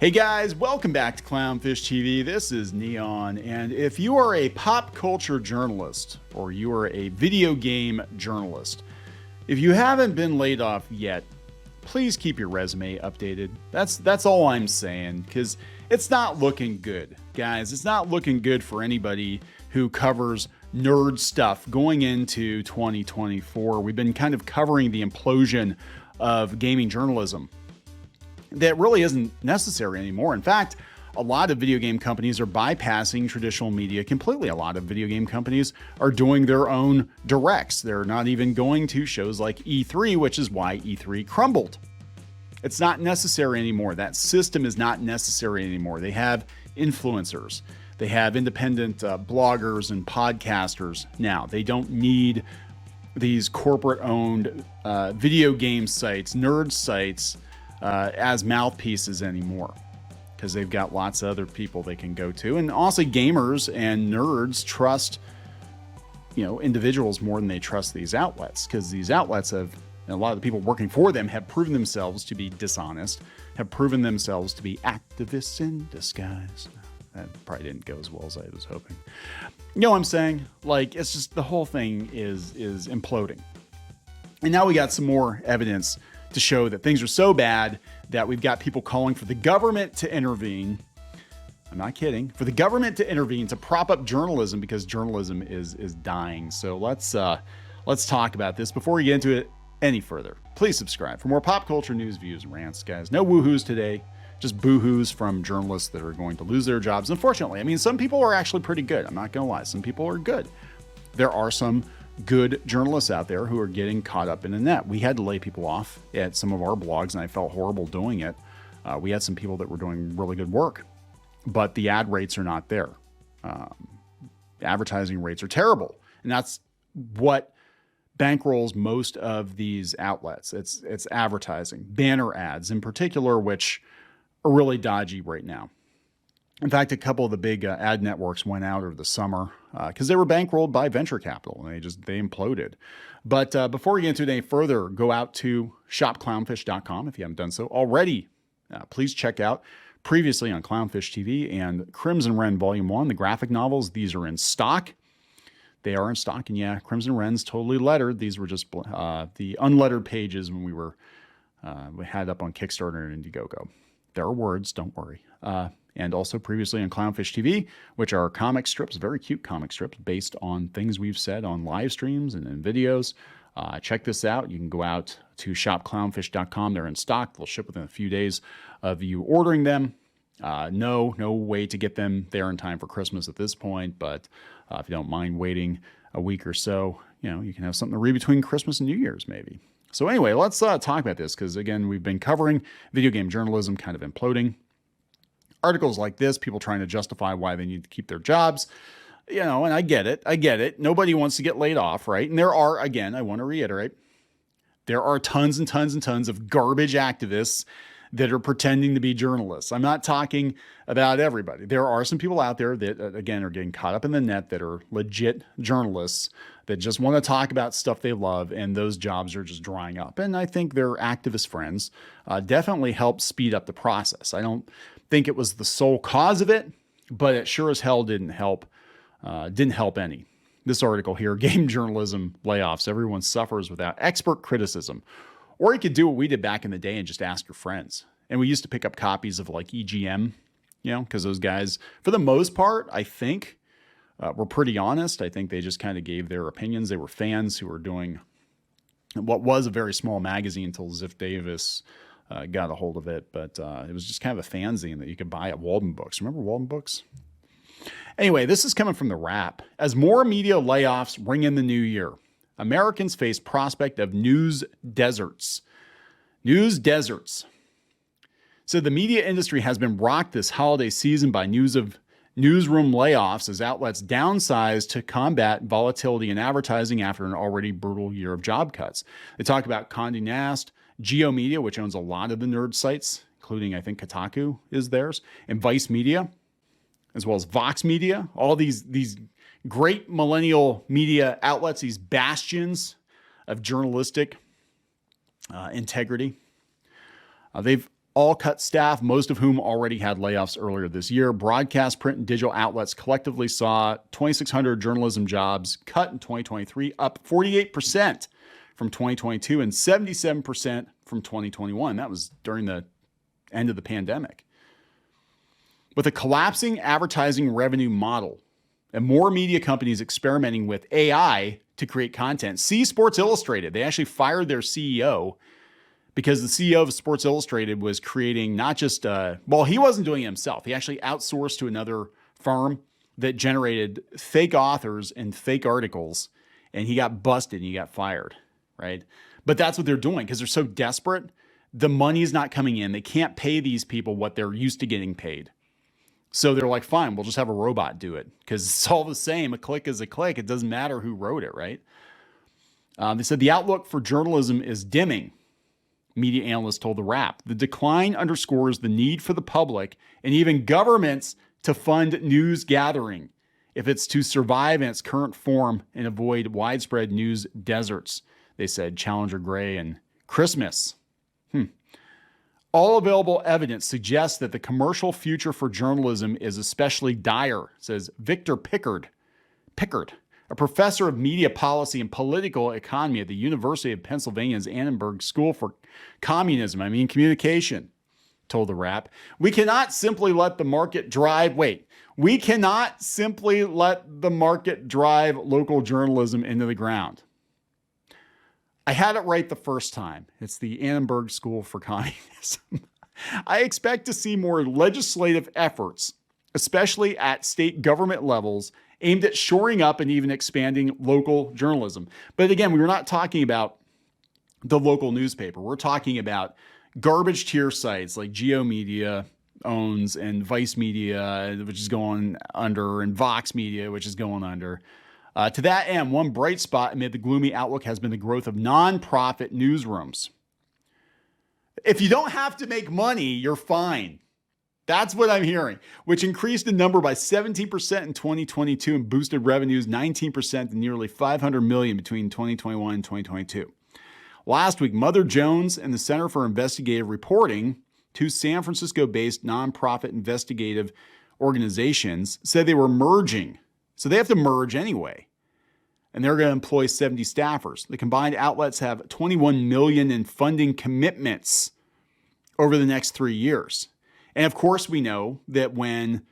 Hey guys, welcome back to Clownfish TV. This is Kneon, and if you are a pop culture journalist or you are a video game journalist, if you haven't been laid off yet, please keep your resume updated. That's all I'm saying, because it's not looking good, guys. It's not looking good for anybody who covers nerd stuff going into 2024. We've been kind of covering the implosion of gaming journalism that really isn't necessary anymore. In fact, a lot of video game companies are bypassing traditional media completely. A lot of video game companies are doing their own directs. They're not even going to shows like E3, which is why E3 crumbled. It's not necessary anymore. That system is not necessary anymore. They have influencers. They have independent bloggers and podcasters now. They don't need these corporate-owned video game sites, nerd sites, as mouthpieces anymore, because they've got lots of other people they can go to. And also gamers and nerds trust, individuals more than they trust these outlets, because these outlets have, and a lot of the people working for them have proven themselves to be dishonest, have proven themselves to be activists in disguise. That probably didn't go as well as I was hoping. You know what I'm saying? Like, it's just the whole thing is imploding. And now we got some more evidence to show that things are so bad that we've got people calling for the government to intervene. I'm not kidding. For the government to intervene to prop up journalism, because journalism is dying. So let's talk about this. Before we get into it any further, please subscribe for more pop culture news, views, and rants, guys. No woohoos today, just boohoos from journalists that are going to lose their jobs. Unfortunately, I mean, some people are actually pretty good. I'm not going to lie. Some people are good. There are some good journalists out there who are getting caught up in the net. We had to lay people off at some of our blogs, and I felt horrible doing it. We had some people that were doing really good work, but the ad rates are not there. Advertising rates are terrible, and that's what bankrolls most of these outlets. It's advertising, banner ads in particular, which are really dodgy right now. In fact, a couple of the big ad networks went out over the summer because they were bankrolled by venture capital, and they imploded. But before we get into it any further, go out to shopclownfish.com if you haven't done so already. Please check out previously on Clownfish TV and Crimson Wren Volume 1, the graphic novels. These are in stock. They are in stock, and yeah, Crimson Wren's totally lettered. These were just the unlettered pages when we had up on Kickstarter and Indiegogo. There are words, don't worry. And also previously on Clownfish TV, which are comic strips, very cute comic strips based on things we've said on live streams and in videos. Check this out. You can go out to shopclownfish.com. They're in stock. They'll ship within a few days of you ordering them. No way to get them there in time for Christmas at this point, but if you don't mind waiting a week or so, you can have something to read between Christmas and New Year's maybe. So anyway, let's talk about this, because again, we've been covering video game journalism kind of imploding. Articles like this, people trying to justify why they need to keep their jobs, and I get it. Nobody wants to get laid off, right? And there are, again, I want to reiterate, there are tons and tons and tons of garbage activists that are pretending to be journalists. I'm not talking about everybody. There are some people out there that, again, are getting caught up in the net that are legit journalists that just want to talk about stuff they love, and those jobs are just drying up. And I think their activist friends definitely help speed up the process. I don't think it was the sole cause of it, but it sure as hell didn't help any. This article here, game journalism layoffs. Everyone suffers without expert criticism. Or you could do what we did back in the day and just ask your friends. And we used to pick up copies of like EGM, because those guys, for the most part, I think, were pretty honest. I think they just kind of gave their opinions. They were fans who were doing what was a very small magazine until Ziff Davis got a hold of it. But it was just kind of a fanzine that you could buy at Walden Books. Remember Walden Books? Anyway, this is coming from the Wrap. As more media layoffs ring in the new year, Americans face prospect of news deserts. News deserts. So the media industry has been rocked this holiday season by news of newsroom layoffs as outlets downsize to combat volatility in advertising after an already brutal year of job cuts. They talk about Condé Nast, Geo Media, which owns a lot of the nerd sites, including, I think, Kotaku is theirs, and Vice Media, as well as Vox Media, all these great millennial media outlets, these bastions of journalistic integrity. They've all cut staff, most of whom already had layoffs earlier this year. Broadcast, print, and digital outlets collectively saw 2,600 journalism jobs cut in 2023, up 48% from 2022 and 77% from 2021. That was during the end of the pandemic. With a collapsing advertising revenue model and more media companies experimenting with AI to create content, see Sports Illustrated. They actually fired their CEO because the CEO of Sports Illustrated was creating not just, he wasn't doing it himself. He actually outsourced to another firm that generated fake authors and fake articles, and he got busted and he got fired, right? But that's what they're doing because they're so desperate. The money's not coming in. They can't pay these people what they're used to getting paid. So they're like, fine, we'll just have a robot do it because it's all the same. A click is a click. It doesn't matter who wrote it, right? They said the outlook for journalism is dimming. Media analysts told the REKT. The decline underscores the need for the public and even governments to fund news gathering if it's to survive in its current form and avoid widespread news deserts, they said. Challenger Gray and Christmas. All available evidence suggests that the commercial future for journalism is especially dire, says Victor Pickard, a professor of media policy and political economy at the University of Pennsylvania's Annenberg School for Communication, told the REKT. We cannot simply let the market drive local journalism into the ground. I had it right the first time. It's the Annenberg School for Communism. I expect to see more legislative efforts, especially at state government levels, aimed at shoring up and even expanding local journalism. But again, we're not talking about the local newspaper. We're talking about garbage tier sites like Geo Media owns and Vice Media, which is going under, and Vox Media, which is going under. To that end, one bright spot amid the gloomy outlook has been the growth of nonprofit newsrooms. If you don't have to make money, you're fine. That's what I'm hearing, which increased in number by 17% in 2022 and boosted revenues 19% to nearly $500 million between 2021 and 2022. Last week, Mother Jones and the Center for Investigative Reporting, two San Francisco-based nonprofit investigative organizations, said they were merging. So they have to merge anyway. And they're going to employ 70 staffers. The combined outlets have $21 million in funding commitments over the next 3 years. And of course, we know that when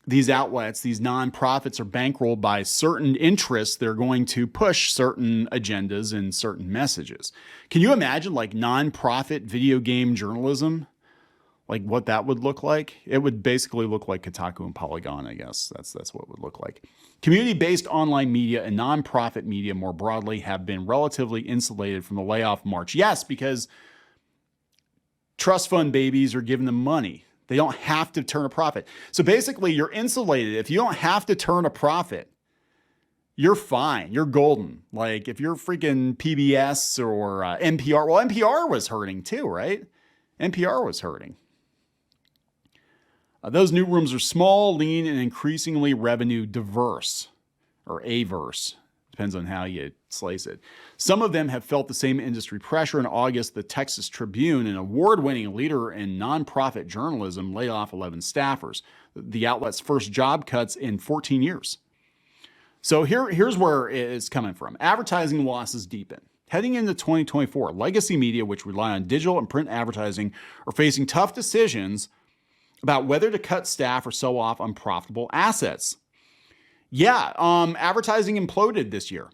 these outlets, these nonprofits are bankrolled by certain interests, they're going to push certain agendas and certain messages. Can you imagine like nonprofit video game journalism? Like what that would look like? It would basically look like Kotaku and Polygon, I guess. That's what it would look like. Community-based online media and nonprofit media more broadly have been relatively insulated from the layoff march. Yes, because trust fund babies are giving them money. They don't have to turn a profit. So basically, you're insulated. If you don't have to turn a profit, you're fine. You're golden. Like if you're freaking PBS or NPR. Well, NPR was hurting too, right? NPR was hurting. Those newsrooms are small, lean, and increasingly revenue diverse, or averse. Depends on how you slice it. Some of them have felt the same industry pressure. In August, the Texas Tribune, an award-winning leader in nonprofit journalism, laid off 11 staffers, the outlet's first job cuts in 14 years. So here's where it's coming from. Advertising losses deepen. Heading into 2024, legacy media, which rely on digital and print advertising, are facing tough decisions about whether to cut staff or sell off unprofitable assets. Yeah, advertising imploded this year.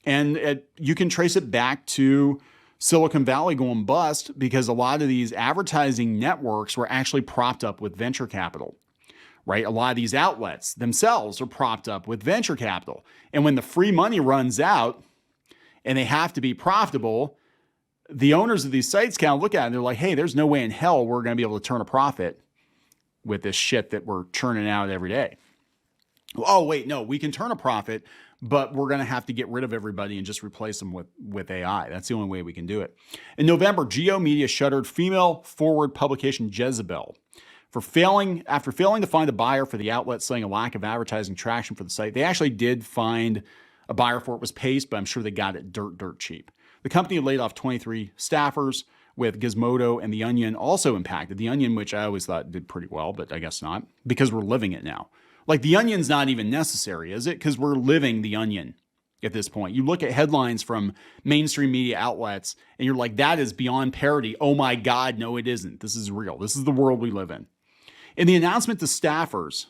And you can trace it back to Silicon Valley going bust because a lot of these advertising networks were actually propped up with venture capital, right? A lot of these outlets themselves are propped up with venture capital. And when the free money runs out and they have to be profitable, the owners of these sites kind of look at it and they're like, hey, there's no way in hell we're going to be able to turn a profit with this shit that we're churning out every day. Oh, wait, no, we can turn a profit, but we're going to have to get rid of everybody and just replace them with AI. That's the only way we can do it. In November, Geo Media shuttered female-forward publication Jezebel after failing to find a buyer for the outlet, citing a lack of advertising traction for the site. They actually did find a buyer for it. It was Paste, but I'm sure they got it dirt cheap. The company laid off 23 staffers, with Gizmodo and The Onion also impacted. The Onion, which I always thought did pretty well, but I guess not, because we're living it now. Like, The Onion's not even necessary, is it? Because we're living The Onion at this point. You look at headlines from mainstream media outlets and you're like, that is beyond parody. Oh my God, no, it isn't. This is real. This is the world we live in. In the announcement to staffers,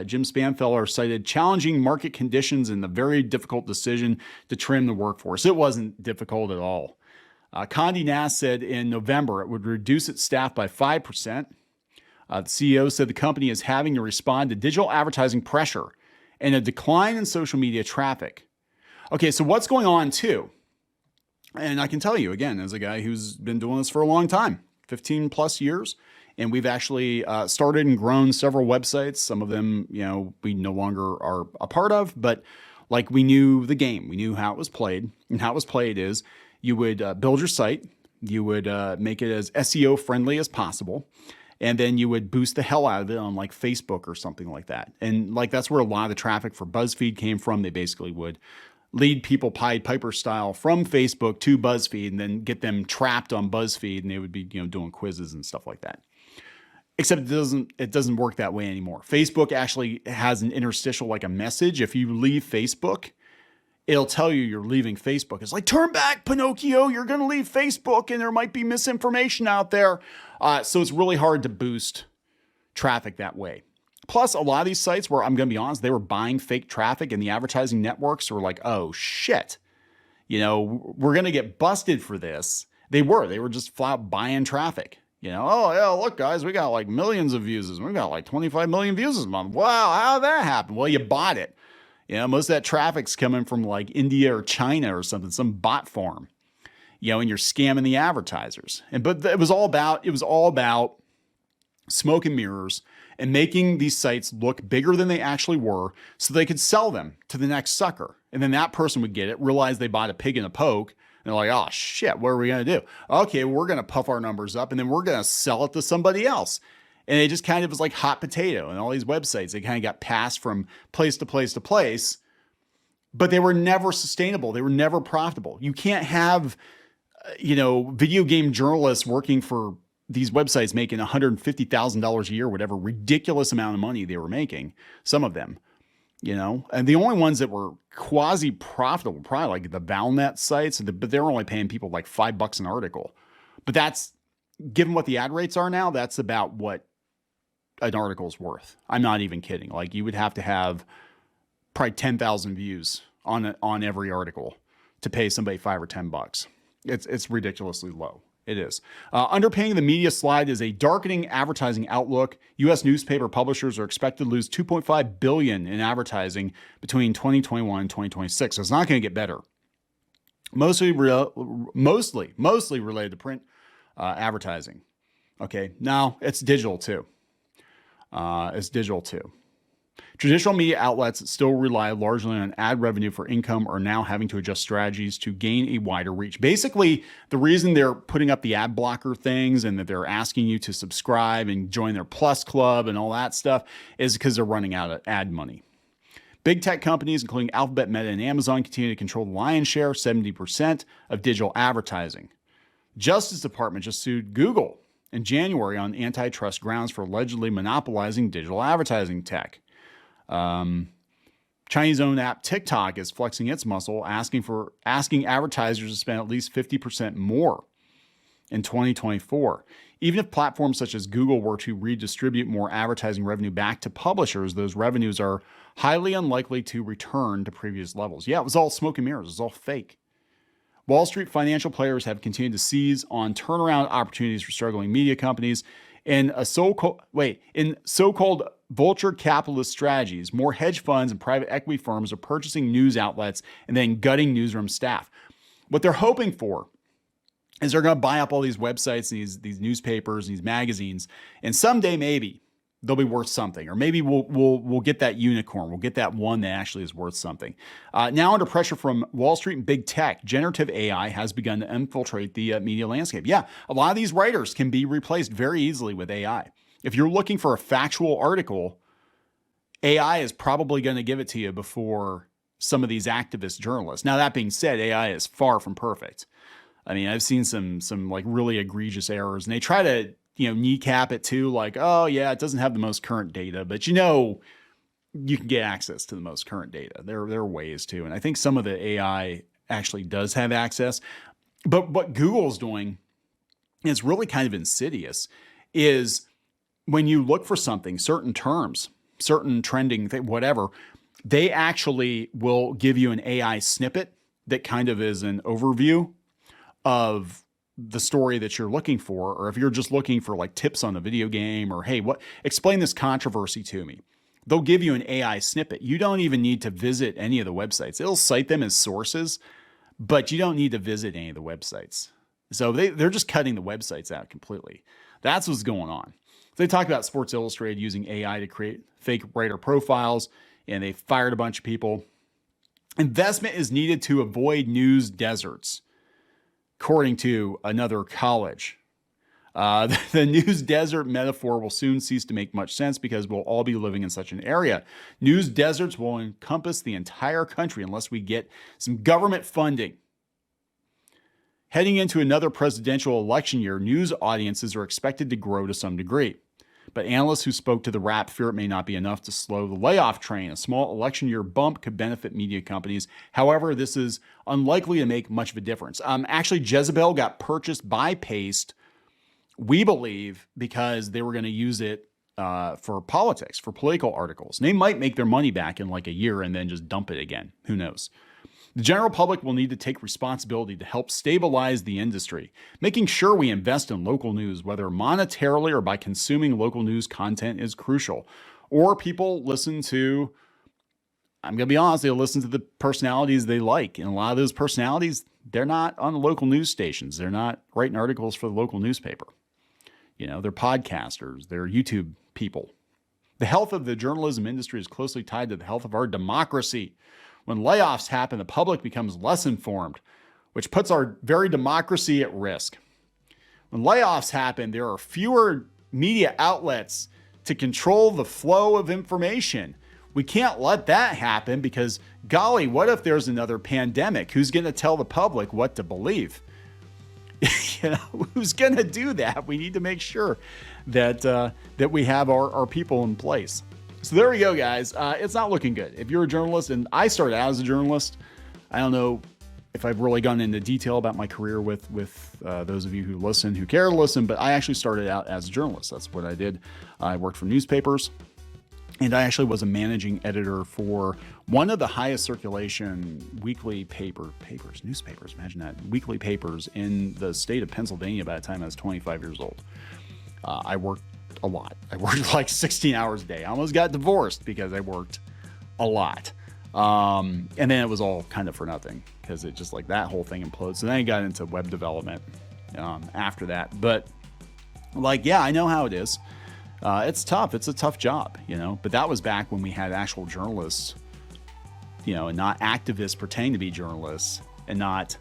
Jim Spanfeller cited challenging market conditions and the very difficult decision to trim the workforce. It wasn't difficult at all. Condé Nast said in November it would reduce its staff by 5%. The CEO said the company is having to respond to digital advertising pressure and a decline in social media traffic. Okay, so what's going on too? And I can tell you again, as a guy who's been doing this for a long time, 15 plus years, and we've actually started and grown several websites. Some of them, we no longer are a part of, but like we knew the game, we knew how it was played, and how it was played is you would build your site, you would make it as SEO friendly as possible, and then you would boost the hell out of it on like Facebook or something like that. And like that's where a lot of the traffic for BuzzFeed came from. They basically would lead people Pied Piper style from Facebook to BuzzFeed and then get them trapped on BuzzFeed, and they would be doing quizzes and stuff like that. Except it doesn't work that way anymore. Facebook actually has an interstitial, like a message. If you leave Facebook, it'll tell you you're leaving Facebook. It's like, turn back, Pinocchio, you're going to leave Facebook and there might be misinformation out there. So it's really hard to boost traffic that way. Plus, a lot of these sites where, I'm going to be honest, they were buying fake traffic, and the advertising networks were like, oh shit, we're going to get busted for this. They were just flat buying traffic. Oh yeah, look guys, we got like millions of views. We got like 25 million views this month. Wow, how did that happen? Well, you bought it. Most of that traffic's coming from like India or China or something, some bot farm. And you're scamming the advertisers. But it was all about smoke and mirrors and making these sites look bigger than they actually were so they could sell them to the next sucker. And then that person would get it, realize they bought a pig in a poke, and they're like, oh shit, what are we going to do? Okay, we're going to puff our numbers up and then we're going to sell it to somebody else. And it just kind of was like hot potato. And all these websites, they kind of got passed from place to place to place, but they were never sustainable. They were never profitable. You can't have, video game journalists working for these websites making $150,000 a year, whatever ridiculous amount of money they were making, some of them, and the only ones that were quasi profitable, probably like the Valnet sites, but they're only paying people like $5 an article. But that's, given what the ad rates are now, that's about what an article is worth. I'm not even kidding. Like you would have to have probably 10,000 views on every article to pay somebody $5 or $10. It's ridiculously low. It is. Underpinning the media slide is a darkening advertising outlook. U.S. newspaper publishers are expected to lose $2.5 billion in advertising between 2021 and 2026. So it's not going to get better. Mostly related to print advertising. Okay, now it's digital too. Traditional media outlets that still rely largely on ad revenue for income are now having to adjust strategies to gain a wider reach. Basically, the reason they're putting up the ad blocker things and that they're asking you to subscribe and join their Plus Club and all that stuff is because they're running out of ad money. Big tech companies, including Alphabet, Meta, and Amazon, continue to control the lion's share, 70% of digital advertising. Justice Department just sued Google in January on antitrust grounds for allegedly monopolizing digital advertising tech. Chinese-owned app TikTok is flexing its muscle, asking advertisers to spend at least 50% more in 2024. Even if platforms such as Google were to redistribute more advertising revenue back to publishers, those revenues are highly unlikely to return to previous levels. Yeah, it was all smoke and mirrors. It was all fake. Wall Street financial players have continued to seize on turnaround opportunities for struggling media companies. In so-called vulture capitalist strategies, more hedge funds and private equity firms are purchasing news outlets and then gutting newsroom staff. What they're hoping for is they're going to buy up all these websites, these newspapers, these magazines, and someday maybe they'll be worth something, or maybe we'll get that unicorn. We'll get that one that actually is worth something. Now, under pressure from Wall Street and big tech, generative AI has begun to infiltrate the media landscape. Yeah, a lot of these writers can be replaced very easily with AI. If you're looking for a factual article, AI is probably going to give it to you before some of these activist journalists. Now, that being said, AI is far from perfect. I mean, I've seen some like really egregious errors, and they try to, kneecap it too, like, oh yeah, it doesn't have the most current data, but you can get access to the most current data. There are ways to, and I think some of the AI actually does have access. But what Google's doing is really kind of insidious, is when you look for something, certain terms, certain trending thing, whatever, they actually will give you an AI snippet that kind of is an overview of the story that you're looking for. Or if you're just looking for like tips on a video game, or, hey, explain this controversy to me, they'll give you an AI snippet. You don't even need to visit any of the websites. It'll cite them as sources, but you don't need to visit any of the websites. So they're just cutting the websites out completely. That's what's going on. They talk about Sports Illustrated using AI to create fake writer profiles, and they fired a bunch of people. Investment is needed to avoid news deserts, according to another college. The news desert metaphor will soon cease to make much sense because we'll all be living in such an area. News deserts will encompass the entire country unless we get some government funding. Heading into another presidential election year, news audiences are expected to grow to some degree. But analysts who spoke to the RAP fear it may not be enough to slow the layoff train. A small election year bump could benefit media companies. However, this is unlikely to make much of a difference. Actually, Jezebel got purchased by Paste, we believe, because they were going to use it for politics, for political articles. And they might make their money back in like a year and then just dump it again. Who knows? The general public will need to take responsibility to help stabilize the industry. Making sure we invest in local news, whether monetarily or by consuming local news content, is crucial. Or people listen to, I'm going to be honest, they'll listen to the personalities they like. And a lot of those personalities, they're not on the local news stations. They're not writing articles for the local newspaper. They're podcasters, they're YouTube people. The health of the journalism industry is closely tied to the health of our democracy. When layoffs happen, the public becomes less informed, which puts our very democracy at risk. When layoffs happen, there are fewer media outlets to control the flow of information. We can't let that happen because, golly, what if there's another pandemic? Who's going to tell the public what to believe? Who's going to do that? We need to make sure that we have our people in place. So there we go, guys. It's not looking good. If you're a journalist, and I started out as a journalist, I don't know if I've really gone into detail about my career with those of you who listen, who care to listen, but I actually started out as a journalist. That's what I did. I worked for newspapers, and I actually was a managing editor for one of the highest circulation weekly newspapers, imagine that, weekly papers in the state of Pennsylvania by the time I was 25 years old. I worked a lot. I worked like 16 hours a day. I almost got divorced because I worked a lot. And then it was all kind of for nothing because it just like that whole thing implodes. So then I got into web development after that. But I know how it is. It's tough. It's a tough job, but that was back when we had actual journalists, and not activists pretending to be journalists, and not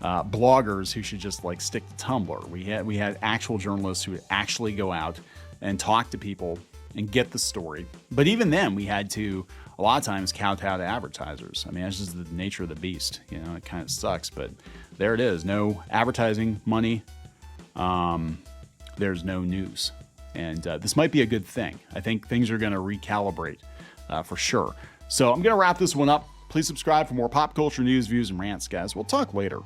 bloggers who should just like stick to Tumblr. We had actual journalists who would actually go out and talk to people and get the story. But even then, we had to, a lot of times, kowtow to advertisers. I mean, that's just the nature of the beast. It kind of sucks, but there it is. No advertising money. There's no news. And this might be a good thing. I think things are going to recalibrate for sure. So I'm going to wrap this one up. Please subscribe for more pop culture news, views, and rants, guys. We'll talk later.